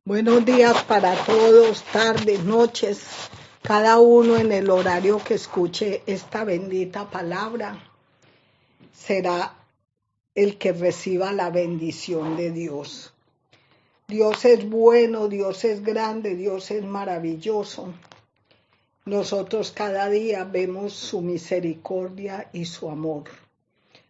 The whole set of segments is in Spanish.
Buenos días para todos, tardes, noches, cada uno en el horario que escuche esta bendita palabra será el que reciba la bendición de Dios. Dios es bueno, Dios es grande, Dios es maravilloso. Nosotros cada día vemos su misericordia y su amor.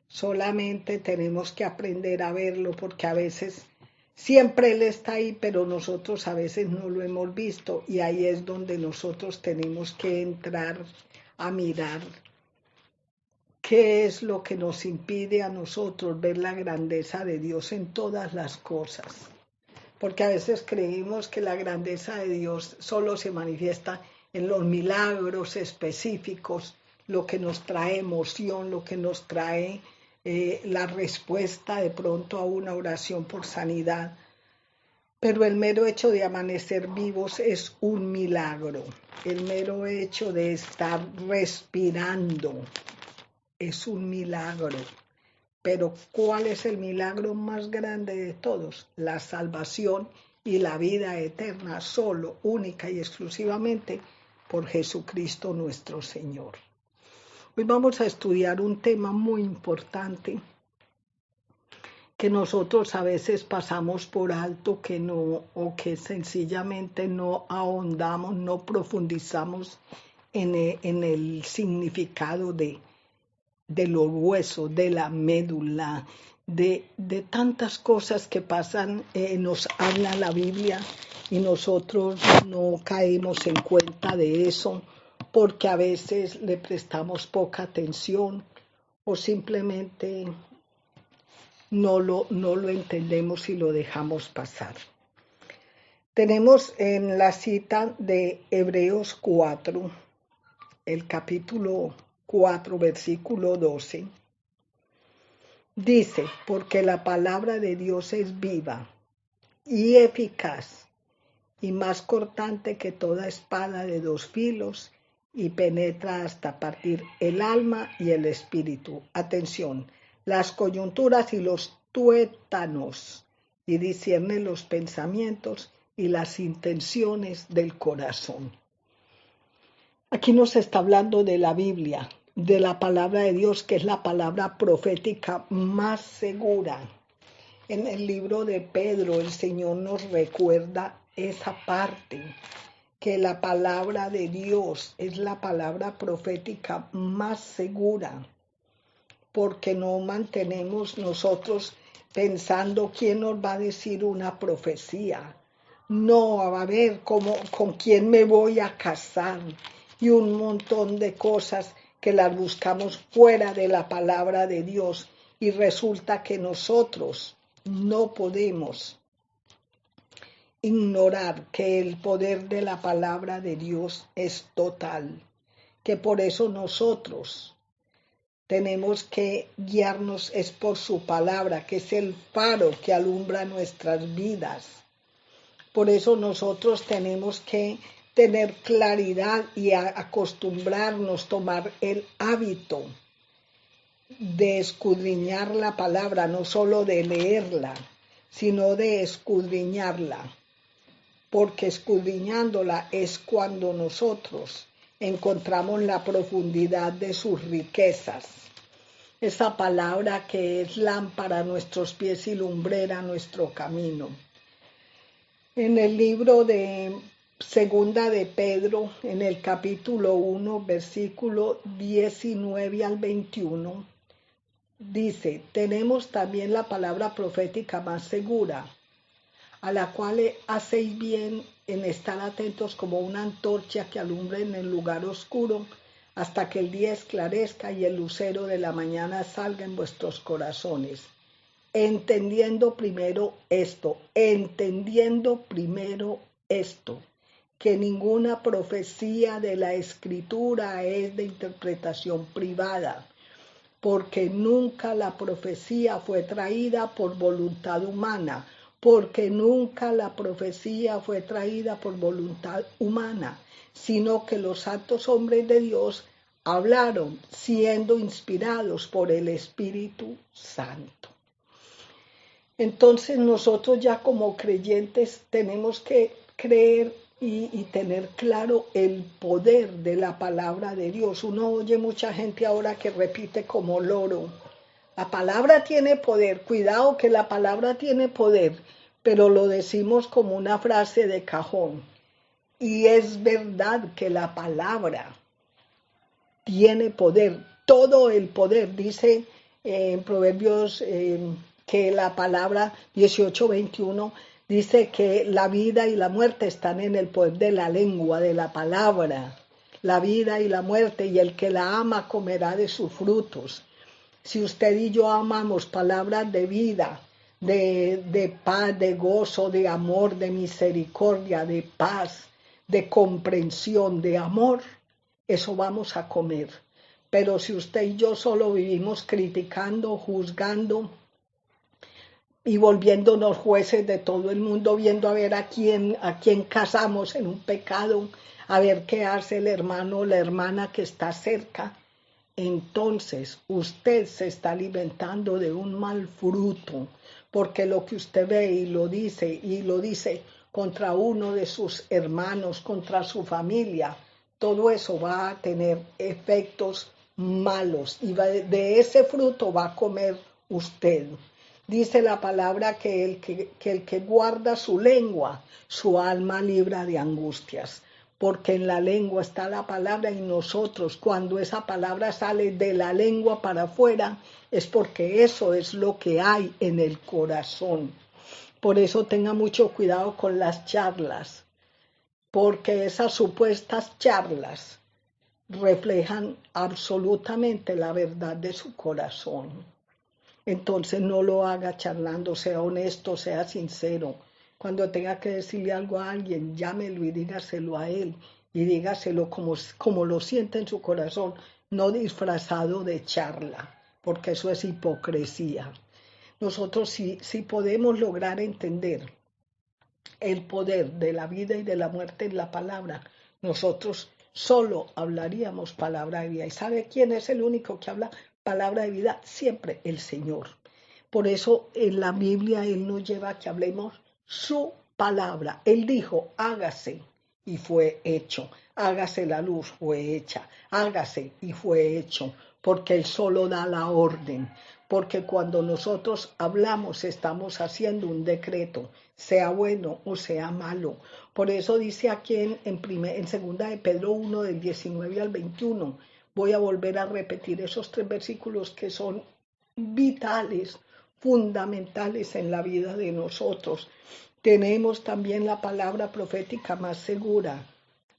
Solamente tenemos que aprender a verlo porque a veces siempre Él está ahí, pero nosotros a veces no lo hemos visto y ahí es donde nosotros tenemos que entrar a mirar qué es lo que nos impide a nosotros ver la grandeza de Dios en todas las cosas. Porque a veces creemos que la grandeza de Dios solo se manifiesta en los milagros específicos, lo que nos trae emoción, lo que nos trae la respuesta de pronto a una oración por sanidad. Pero el mero hecho de amanecer vivos es un milagro. El mero hecho de estar respirando es un milagro. Pero ¿cuál es el milagro más grande de todos? La salvación y la vida eterna, solo, única y exclusivamente por Jesucristo nuestro Señor. Hoy vamos a estudiar un tema muy importante que nosotros a veces pasamos por alto, que no, o que sencillamente no ahondamos, no profundizamos en el significado de los huesos, de la médula, de tantas cosas que pasan, nos habla la Biblia y nosotros no caemos en cuenta de eso porque a veces le prestamos poca atención o simplemente no lo entendemos y lo dejamos pasar. Tenemos en la cita de Hebreos 4, el capítulo 4, versículo 12, dice, porque la palabra de Dios es viva y eficaz y más cortante que toda espada de dos filos y penetra hasta partir el alma y el espíritu. Atención, las coyunturas y los tuétanos y discierne los pensamientos y las intenciones del corazón. Aquí nos está hablando de la Biblia, de la palabra de Dios, que es la palabra profética más segura. En el libro de Pedro, el Señor nos recuerda esa parte, que la palabra de Dios es la palabra profética más segura, porque no mantenemos nosotros pensando quién nos va a decir una profecía. No, a ver con quién me voy a casar y un montón de cosas que las buscamos fuera de la palabra de Dios y resulta que nosotros no podemos ignorar que el poder de la palabra de Dios es total, que por eso nosotros tenemos que guiarnos es por su palabra, que es el faro que alumbra nuestras vidas. Por eso nosotros tenemos que tener claridad y acostumbrarnos, tomar el hábito de escudriñar la palabra, no solo de leerla, sino de escudriñarla. Porque escudriñándola es cuando nosotros encontramos la profundidad de sus riquezas. Esa palabra que es lámpara a nuestros pies y lumbrera a nuestro camino. En el libro de Segunda de Pedro, en el capítulo 1, versículo 19 al 21, dice, tenemos también la palabra profética más segura, a la cual hacéis bien en estar atentos como una antorcha que alumbra en el lugar oscuro, hasta que el día esclarezca y el lucero de la mañana salga en vuestros corazones. Entendiendo primero esto, que ninguna profecía de la Escritura es de interpretación privada, porque nunca la profecía fue traída por voluntad humana, sino que los santos hombres de Dios hablaron siendo inspirados por el Espíritu Santo. Entonces nosotros ya como creyentes tenemos que creer y tener claro el poder de la palabra de Dios. Uno oye mucha gente ahora que repite como loro: la palabra tiene poder, cuidado que la palabra tiene poder, pero lo decimos como una frase de cajón. Y es verdad que la palabra tiene poder, todo el poder. Dice en Proverbios que la palabra 18:21 dice que la vida y la muerte están en el poder de la lengua, de la palabra. La vida y la muerte, y el que la ama comerá de sus frutos. Si usted y yo amamos palabras de vida, de paz, de gozo, de amor, de misericordia, de paz, de comprensión, de amor, eso vamos a comer. Pero si usted y yo solo vivimos criticando, juzgando y volviéndonos jueces de todo el mundo, viendo a ver a quién casamos en un pecado, a ver qué hace el hermano o la hermana que está cerca, entonces usted se está alimentando de un mal fruto, porque lo que usted ve y lo dice contra uno de sus hermanos, contra su familia, todo eso va a tener efectos malos y de ese fruto va a comer usted. Dice la palabra que el que guarda su lengua, su alma libra de angustias, porque en la lengua está la palabra, y nosotros cuando esa palabra sale de la lengua para afuera es porque eso es lo que hay en el corazón. Por eso tenga mucho cuidado con las charlas, porque esas supuestas charlas reflejan absolutamente la verdad de su corazón. Entonces no lo haga charlando, sea honesto, sea sincero. Cuando tenga que decirle algo a alguien, llámelo y dígaselo a él. Y dígaselo como lo siente en su corazón, no disfrazado de charla, porque eso es hipocresía. Nosotros sí podemos lograr entender el poder de la vida y de la muerte en la palabra, nosotros solo hablaríamos palabra de vida. ¿Y sabe quién es el único que habla palabra de vida? Siempre el Señor. Por eso en la Biblia Él nos lleva a que hablemos su palabra. Él dijo: hágase, y fue hecho. Hágase la luz, fue hecha. Hágase, y fue hecho. Porque Él solo da la orden. Porque cuando nosotros hablamos estamos haciendo un decreto, sea bueno o sea malo. Por eso dice aquí en segunda de Pedro 1, del 19 al 21, voy a volver a repetir esos 3 versículos que son vitales, fundamentales en la vida de nosotros. Tenemos también la palabra profética más segura,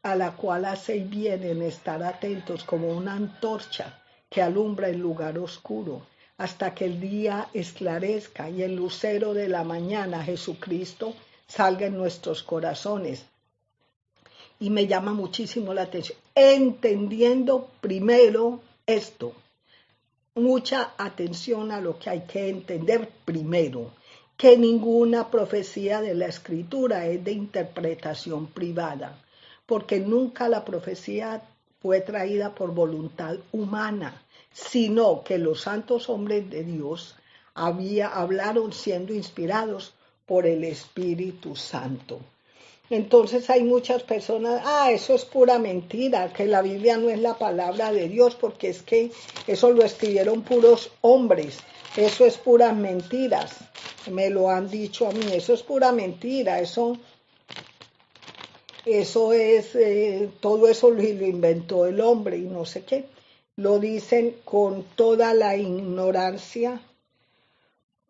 a la cual hacéis bien en estar atentos como una antorcha que alumbra el lugar oscuro, hasta que el día esclarezca y el lucero de la mañana, Jesucristo, salga en nuestros corazones. Y me llama muchísimo la atención, entendiendo primero esto. Mucha atención a lo que hay que entender primero, que ninguna profecía de la Escritura es de interpretación privada, porque nunca la profecía fue traída por voluntad humana, sino que los santos hombres de Dios hablaron siendo inspirados por el Espíritu Santo. Entonces hay muchas personas: eso es pura mentira, que la Biblia no es la palabra de Dios, porque es que eso lo escribieron puros hombres, eso es puras mentiras, me lo han dicho a mí, eso es pura mentira, eso es, todo eso lo inventó el hombre y no sé qué. Lo dicen con toda la ignorancia,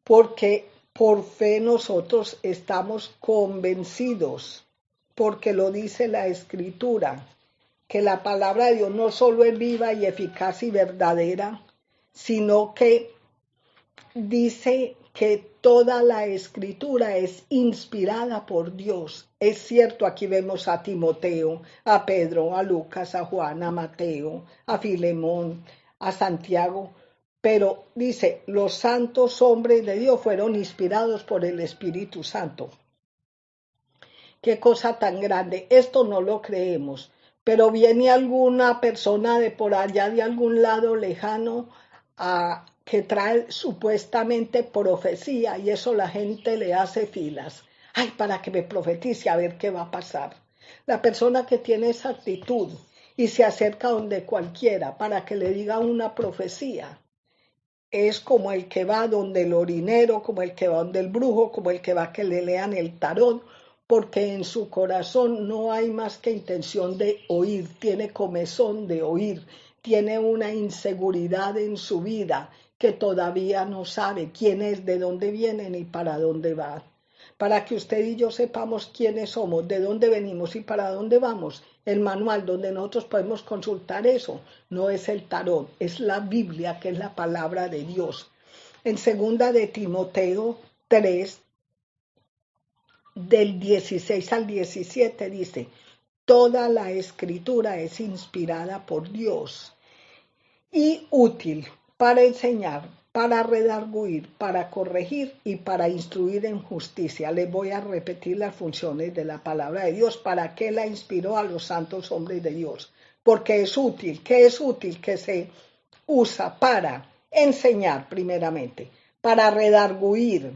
porque por fe nosotros estamos convencidos, porque lo dice la Escritura, que la palabra de Dios no solo es viva y eficaz y verdadera, sino que dice que toda la Escritura es inspirada por Dios. Es cierto, aquí vemos a Timoteo, a Pedro, a Lucas, a Juan, a Mateo, a Filemón, a Santiago, pero dice: los santos hombres de Dios fueron inspirados por el Espíritu Santo. Qué cosa tan grande. Esto no lo creemos, pero viene alguna persona de por allá, de algún lado lejano, a que trae supuestamente profecía y eso la gente le hace filas. Ay, para que me profetice a ver qué va a pasar. La persona que tiene esa actitud y se acerca donde cualquiera para que le diga una profecía, es como el que va donde el orinero, como el que va donde el brujo, como el que va a que le lean el tarot, porque en su corazón no hay más que intención de oír, tiene comezón de oír, tiene una inseguridad en su vida que todavía no sabe quién es, de dónde viene ni para dónde va. Para que usted y yo sepamos quiénes somos, de dónde venimos y para dónde vamos, el manual donde nosotros podemos consultar eso no es el tarot, es la Biblia, que es la palabra de Dios. En 2 Timoteo 3, del 16 al 17 dice, toda la escritura es inspirada por Dios y útil para enseñar, para redarguir, para corregir y para instruir en justicia. Les voy a repetir las funciones de la palabra de Dios, para qué la inspiró a los santos hombres de Dios. Porque es útil. ¿Qué es útil? Que se usa para enseñar primeramente, para redarguir,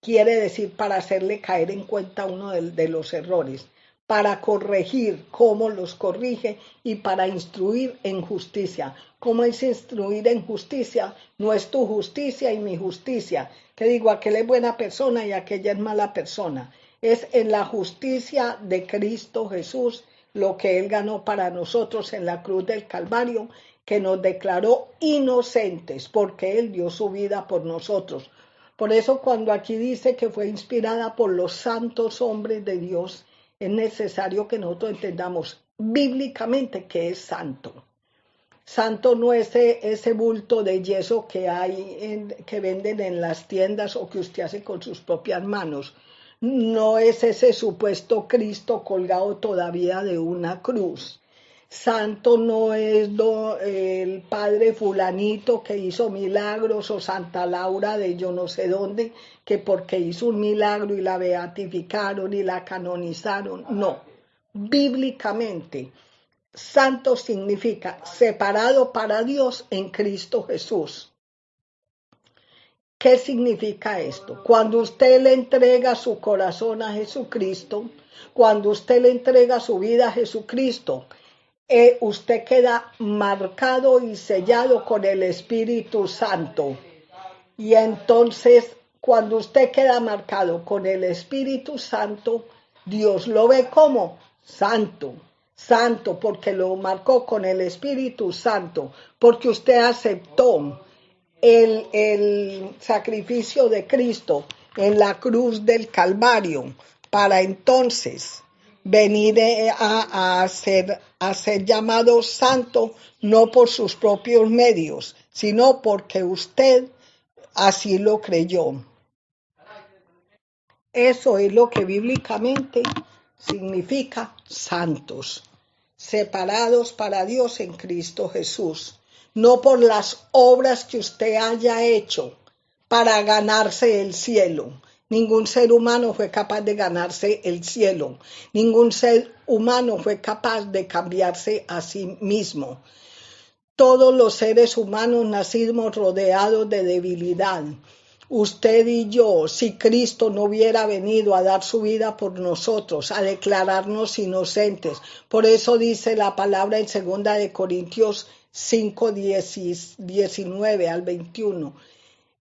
quiere decir para hacerle caer en cuenta uno de los errores, para corregir, cómo los corrige, y para instruir en justicia. ¿Cómo es instruir en justicia? No es tu justicia y mi justicia, que digo, aquel es buena persona y aquella es mala persona. Es en la justicia de Cristo Jesús, lo que Él ganó para nosotros en la cruz del Calvario, que nos declaró inocentes, porque Él dio su vida por nosotros. Por eso cuando aquí dice que fue inspirada por los santos hombres de Dios, es necesario que nosotros entendamos bíblicamente que es santo. Santo no es ese bulto de yeso que hay, que venden en las tiendas o que usted hace con sus propias manos. No es ese supuesto Cristo colgado todavía de una cruz. Santo no es el padre fulanito que hizo milagros o Santa Laura de yo no sé dónde, que porque hizo un milagro y la beatificaron y la canonizaron. No, bíblicamente, santo significa separado para Dios en Cristo Jesús. ¿Qué significa esto? Cuando usted le entrega su corazón a Jesucristo, cuando usted le entrega su vida a Jesucristo, usted queda marcado y sellado con el Espíritu Santo. Y entonces, cuando usted queda marcado con el Espíritu Santo, Dios lo ve como santo. Santo, porque lo marcó con el Espíritu Santo, porque usted aceptó el sacrificio de Cristo en la cruz del Calvario, para entonces venir a ser llamado santo, no por sus propios medios, sino porque usted así lo creyó. Eso es lo que bíblicamente significa santos, separados para Dios en Cristo Jesús, no por las obras que usted haya hecho para ganarse el cielo. Ningún ser humano fue capaz de ganarse el cielo. Ningún ser humano fue capaz de cambiarse a sí mismo. Todos los seres humanos nacimos rodeados de debilidad. Usted y yo, si Cristo no hubiera venido a dar su vida por nosotros, a declararnos inocentes. Por eso dice la palabra en 2 Corintios 5, 19 al 21.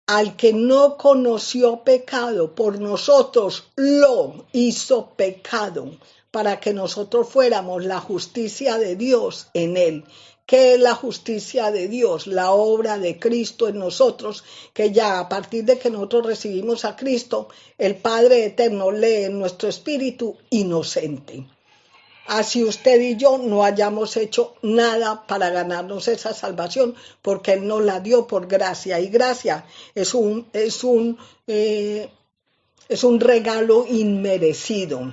Al que no conoció pecado, por nosotros lo hizo pecado, para que nosotros fuéramos la justicia de Dios en él. ¿Qué es la justicia de Dios? La obra de Cristo en nosotros, que ya a partir de que nosotros recibimos a Cristo, el Padre Eterno lee en nuestro espíritu inocente. Así usted y yo no hayamos hecho nada para ganarnos esa salvación, porque Él nos la dio por gracia, y gracia es un regalo inmerecido.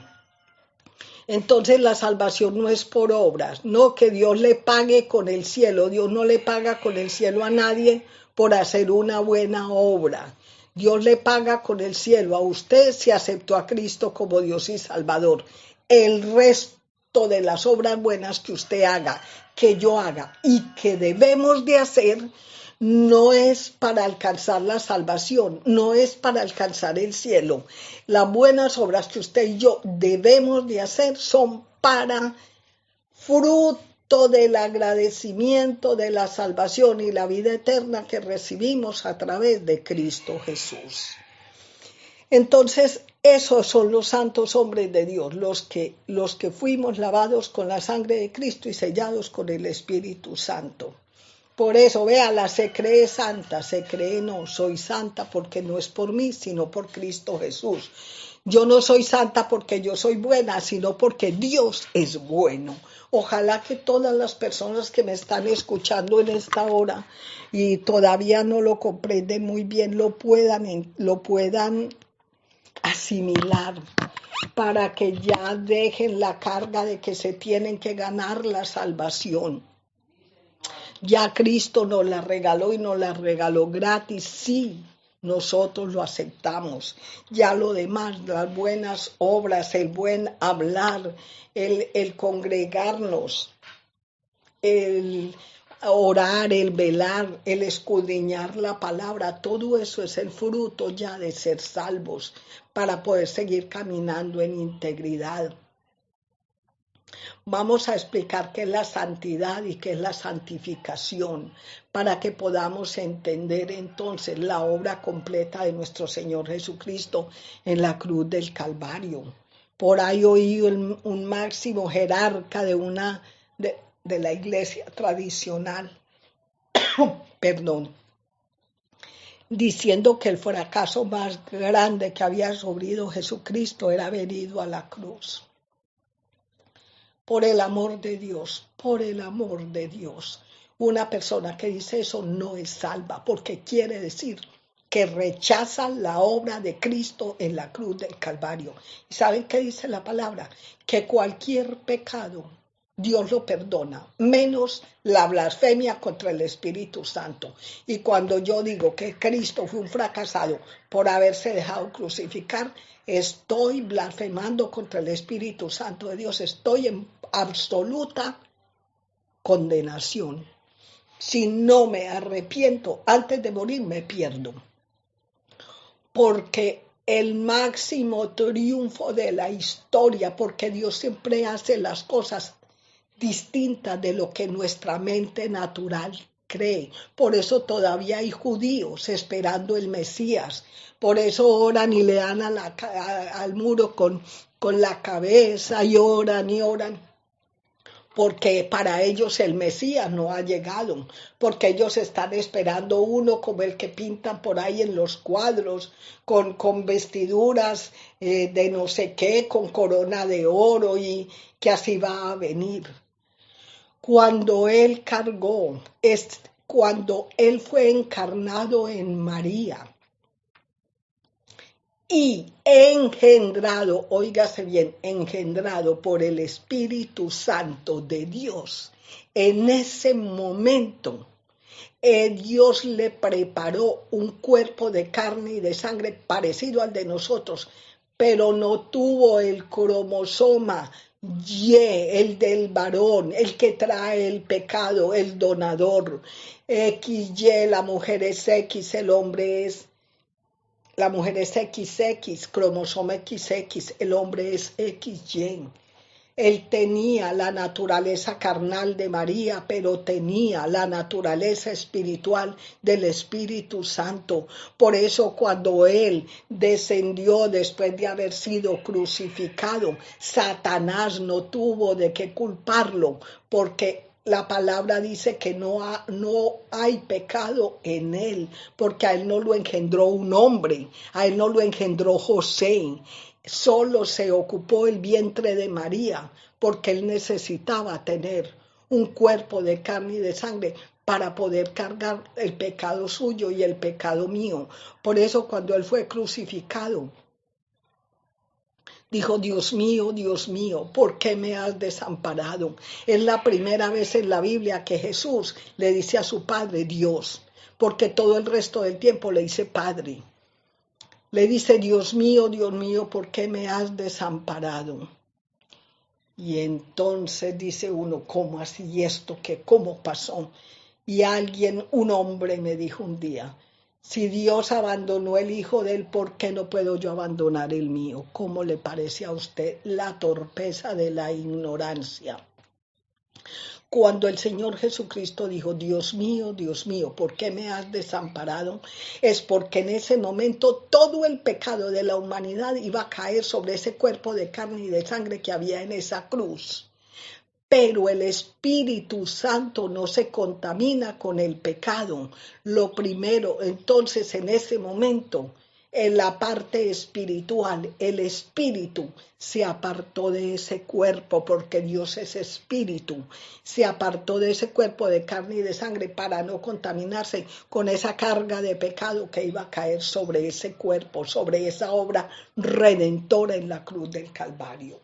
Entonces la salvación no es por obras, no que Dios le pague con el cielo. Dios no le paga con el cielo a nadie por hacer una buena obra. Dios le paga con el cielo a usted si aceptó a Cristo como Dios y Salvador. El resto de las obras buenas que usted haga, que yo haga y que debemos de hacer, no es para alcanzar la salvación, no es para alcanzar el cielo. Las buenas obras que usted y yo debemos de hacer son para fruto del agradecimiento de la salvación y la vida eterna que recibimos a través de Cristo Jesús. Entonces, esos son los santos hombres de Dios, los que fuimos lavados con la sangre de Cristo y sellados con el Espíritu Santo. Por eso, véala, se cree santa, se cree no, soy santa porque no es por mí, sino por Cristo Jesús. Yo no soy santa porque yo soy buena, sino porque Dios es bueno. Ojalá que todas las personas que me están escuchando en esta hora y todavía no lo comprenden muy bien, lo puedan asimilar para que ya dejen la carga de que se tienen que ganar la salvación. Ya Cristo nos la regaló y nos la regaló gratis, sí, nosotros lo aceptamos. Ya lo demás, las buenas obras, el buen hablar, el congregarnos, el orar, el velar, el escudriñar la palabra, todo eso es el fruto ya de ser salvos para poder seguir caminando en integridad. Vamos a explicar qué es la santidad y qué es la santificación para que podamos entender entonces la obra completa de nuestro Señor Jesucristo en la cruz del Calvario. Por ahí oí un máximo jerarca de la iglesia tradicional, diciendo que el fracaso más grande que había sufrido Jesucristo era haber ido a la cruz. Por el amor de Dios, por el amor de Dios. Una persona que dice eso no es salva, porque quiere decir que rechaza la obra de Cristo en la cruz del Calvario. ¿Y saben qué dice la palabra? Que cualquier pecado Dios lo perdona, menos la blasfemia contra el Espíritu Santo. Y cuando yo digo que Cristo fue un fracasado por haberse dejado crucificar, estoy blasfemando contra el Espíritu Santo de Dios, estoy en absoluta condenación. Si no me arrepiento antes de morir, me pierdo. Porque el máximo triunfo de la historia, porque Dios siempre hace las cosas distintas de lo que nuestra mente natural cree. Por eso todavía hay judíos esperando el Mesías. Por eso oran y le dan al muro con la cabeza y oran y oran. Porque para ellos el Mesías no ha llegado, porque ellos están esperando uno como el que pintan por ahí en los cuadros, con vestiduras de no sé qué, con corona de oro y que así va a venir. Cuando él cuando él fue encarnado en María y engendrado, óigase bien, engendrado por el Espíritu Santo de Dios, en ese momento Dios le preparó un cuerpo de carne y de sangre parecido al de nosotros, pero no tuvo el cromosoma Y, el del varón, el que trae el pecado, el donador. XY, la mujer es X, la mujer es XX, cromosoma XX, el hombre es XY. Él tenía la naturaleza carnal de María, pero tenía la naturaleza espiritual del Espíritu Santo. Por eso cuando Él descendió después de haber sido crucificado, Satanás no tuvo de qué culparlo, porque la palabra dice que no hay pecado en Él, porque a Él no lo engendró un hombre, a Él no lo engendró José. Solo se ocupó el vientre de María porque él necesitaba tener un cuerpo de carne y de sangre para poder cargar el pecado suyo y el pecado mío. Por eso cuando él fue crucificado, dijo, Dios mío, ¿por qué me has desamparado? Es la primera vez en la Biblia que Jesús le dice a su Padre, Dios, porque todo el resto del tiempo le dice Padre. Le dice, Dios mío, ¿por qué me has desamparado? Y entonces dice uno, ¿cómo así esto? ¿Cómo pasó? Y un hombre me dijo un día, si Dios abandonó el hijo de él, ¿por qué no puedo yo abandonar el mío? ¿Cómo le parece a usted la torpeza de la ignorancia? Cuando el Señor Jesucristo dijo, Dios mío, ¿por qué me has desamparado? Es porque en ese momento todo el pecado de la humanidad iba a caer sobre ese cuerpo de carne y de sangre que había en esa cruz. Pero el Espíritu Santo no se contamina con el pecado. Lo primero, entonces, en ese momento, en la parte espiritual, el Espíritu se apartó de ese cuerpo, porque Dios es Espíritu. Se apartó de ese cuerpo de carne y de sangre para no contaminarse con esa carga de pecado que iba a caer sobre ese cuerpo, sobre esa obra redentora en la cruz del Calvario.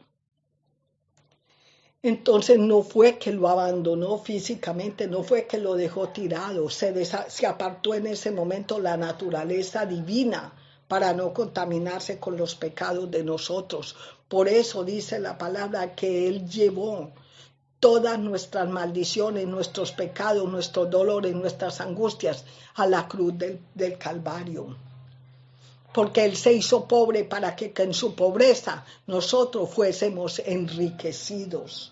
Entonces no fue que lo abandonó físicamente, no fue que lo dejó tirado, se apartó en ese momento la naturaleza divina para no contaminarse con los pecados de nosotros. Por eso dice la palabra que Él llevó todas nuestras maldiciones, nuestros pecados, nuestros dolores, nuestras angustias a la cruz del Calvario. Porque Él se hizo pobre para que en su pobreza nosotros fuésemos enriquecidos.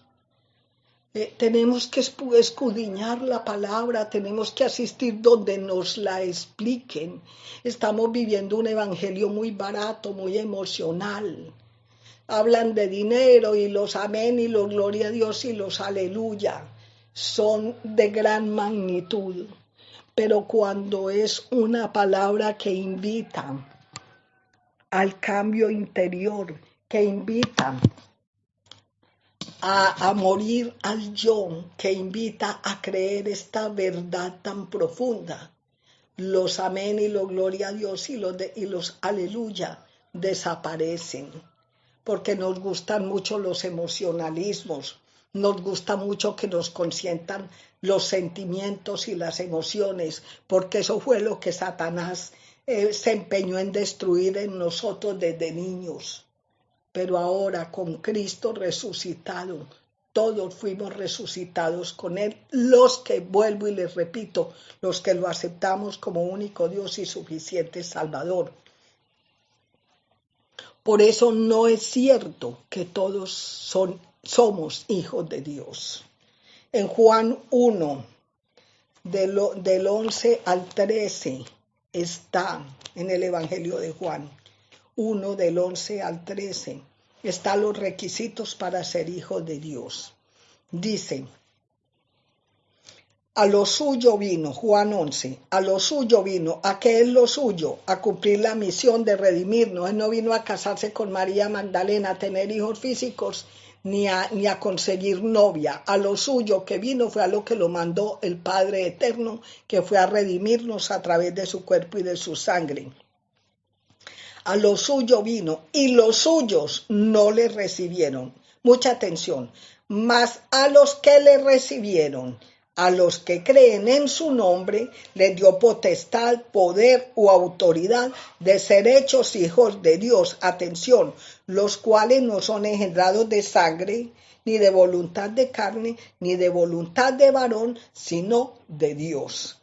Tenemos que escudriñar la palabra, tenemos que asistir donde nos la expliquen. Estamos viviendo un evangelio muy barato, muy emocional. Hablan de dinero y los amén y los gloria a Dios y los aleluya. Son de gran magnitud. Pero cuando es una palabra que invita al cambio interior, que invita a morir al yo, que invita a creer esta verdad tan profunda, los amén y los gloria a Dios y los aleluya desaparecen, porque nos gustan mucho los emocionalismos, nos gusta mucho que nos consientan los sentimientos y las emociones, porque eso fue lo que Satanás se empeñó en destruir en nosotros desde niños. Pero ahora con Cristo resucitado, todos fuimos resucitados con Él, los que, vuelvo y les repito, los que lo aceptamos como único Dios y suficiente Salvador. Por eso no es cierto que todos somos hijos de Dios. En Juan 1, del 11 al 13, está en el Evangelio de Juan 1 del 11 al 13, están los requisitos para ser hijo de Dios. Dice, a lo suyo vino, Juan 11, a lo suyo vino, ¿a qué es lo suyo? A cumplir la misión de redimirnos. Él no vino a casarse con María Magdalena, a tener hijos físicos, ni a conseguir novia. A lo suyo que vino fue a lo que lo mandó el Padre Eterno, que fue a redimirnos a través de su cuerpo y de su sangre. A lo suyo vino y los suyos no le recibieron. Mucha atención. Mas a los que le recibieron, a los que creen en su nombre, les dio potestad, poder o autoridad de ser hechos hijos de Dios. Atención, los cuales no son engendrados de sangre, ni de voluntad de carne, ni de voluntad de varón, sino de Dios.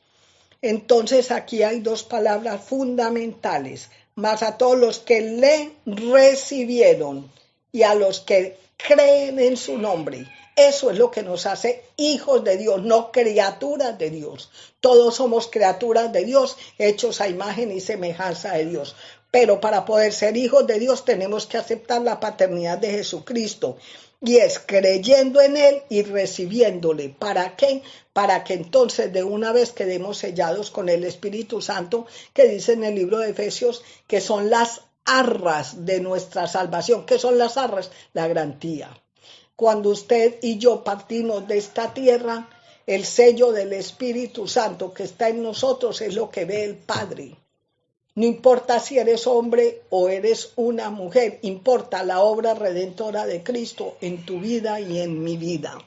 Entonces aquí hay dos palabras fundamentales. Mas a todos los que le recibieron y a los que creen en su nombre. Eso es lo que nos hace hijos de Dios, no criaturas de Dios. Todos somos criaturas de Dios, hechos a imagen y semejanza de Dios. Pero para poder ser hijos de Dios tenemos que aceptar la paternidad de Jesucristo. Y es creyendo en Él y recibiéndole. ¿Para qué? Para que entonces de una vez quedemos sellados con el Espíritu Santo, que dice en el libro de Efesios que son las arras de nuestra salvación. ¿Qué son las arras? La garantía. Cuando usted y yo partimos de esta tierra, el sello del Espíritu Santo que está en nosotros es lo que ve el Padre. No importa si eres hombre o eres una mujer, importa la obra redentora de Cristo en tu vida y en mi vida.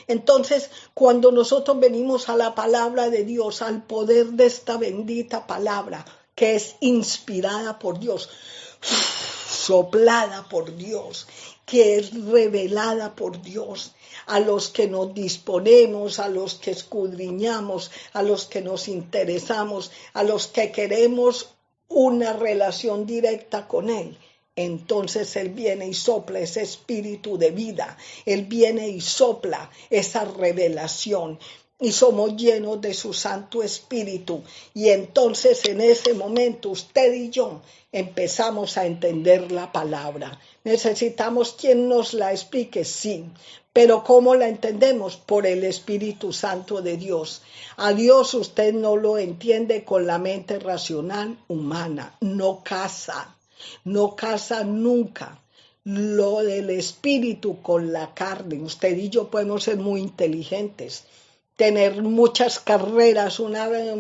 Entonces, cuando nosotros venimos a la palabra de Dios, al poder de esta bendita palabra, que es inspirada por Dios, soplada por Dios, que es revelada por Dios. A los que nos disponemos, a los que escudriñamos, a los que nos interesamos, a los que queremos una relación directa con Él. Entonces Él viene y sopla ese espíritu de vida, Él viene y sopla esa revelación y somos llenos de su Santo Espíritu. Y entonces en ese momento usted y yo empezamos a entender la palabra. ¿Necesitamos quien nos la explique? Sí. Pero ¿cómo la entendemos? Por el Espíritu Santo de Dios. A Dios usted no lo entiende con la mente racional humana, no casa nunca. Lo del Espíritu con la carne. Usted y yo podemos ser muy inteligentes, tener muchas carreras,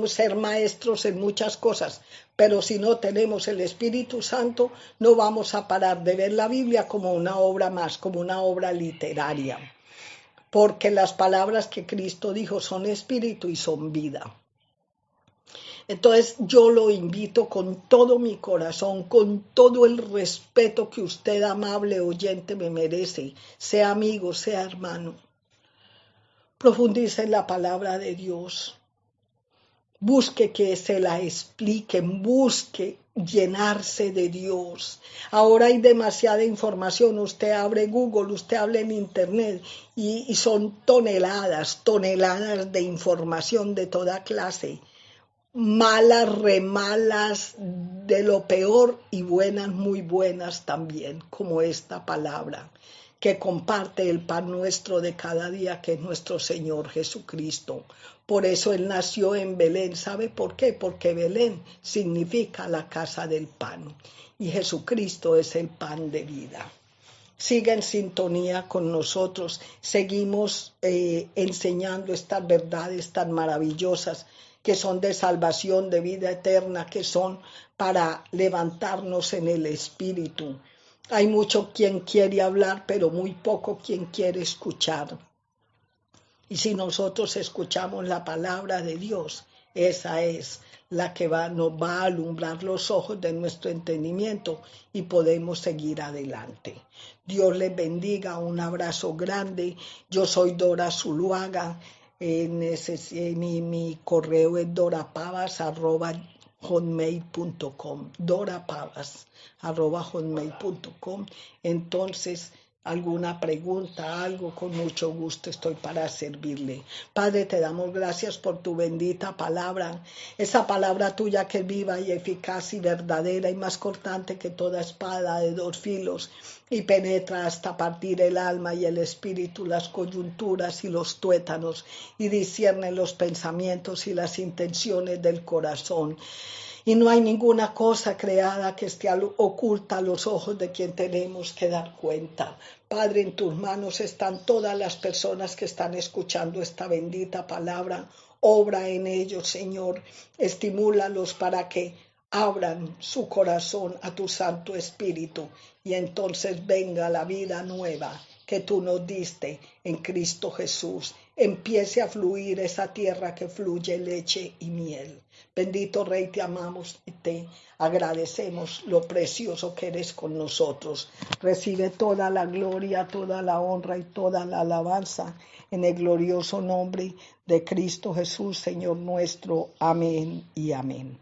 ser maestros en muchas cosas, pero si no tenemos el Espíritu Santo, no vamos a parar de ver la Biblia como una obra más, como una obra literaria, porque las palabras que Cristo dijo son espíritu y son vida. Entonces yo lo invito con todo mi corazón, con todo el respeto que usted, amable oyente, me merece, sea amigo, sea hermano. Profundice en la palabra de Dios. Busque que se la expliquen, busque llenarse de Dios. Ahora hay demasiada información, usted abre Google, usted habla en Internet y son toneladas de información de toda clase. Malas, remalas, de lo peor y buenas, muy buenas también, como esta palabra que comparte el pan nuestro de cada día, que es nuestro Señor Jesucristo. Por eso Él nació en Belén. ¿Sabe por qué? Porque Belén significa la casa del pan y Jesucristo es el pan de vida. Siga en sintonía con nosotros, seguimos enseñando estas verdades tan maravillosas que son de salvación, de vida eterna, que son para levantarnos en el Espíritu. Hay mucho quien quiere hablar, pero muy poco quien quiere escuchar. Y si nosotros escuchamos la palabra de Dios, esa es la que nos va a alumbrar los ojos de nuestro entendimiento y podemos seguir adelante. Dios les bendiga, un abrazo grande. Yo soy Dora Zuluaga. Mi correo es dorapavas@hotmail.com, dorapavas@hotmail.com. Entonces, alguna pregunta, algo, con mucho gusto estoy para servirle. Padre, te damos gracias por tu bendita palabra, esa palabra tuya que es viva y eficaz y verdadera y más cortante que toda espada de dos filos y penetra hasta partir el alma y el espíritu, las coyunturas y los tuétanos, y discierne los pensamientos y las intenciones del corazón. Y no hay ninguna cosa creada que esté oculta a los ojos de quien tenemos que dar cuenta. Padre, en tus manos están todas las personas que están escuchando esta bendita palabra. Obra en ellos, Señor. Estimúlalos para que abran su corazón a tu Santo Espíritu y entonces venga la vida nueva que tú nos diste en Cristo Jesús. Empiece a fluir esa tierra que fluye leche y miel. Bendito Rey, te amamos y te agradecemos lo precioso que eres con nosotros. Recibe toda la gloria, toda la honra y toda la alabanza en el glorioso nombre de Cristo Jesús, Señor nuestro. Amén y amén.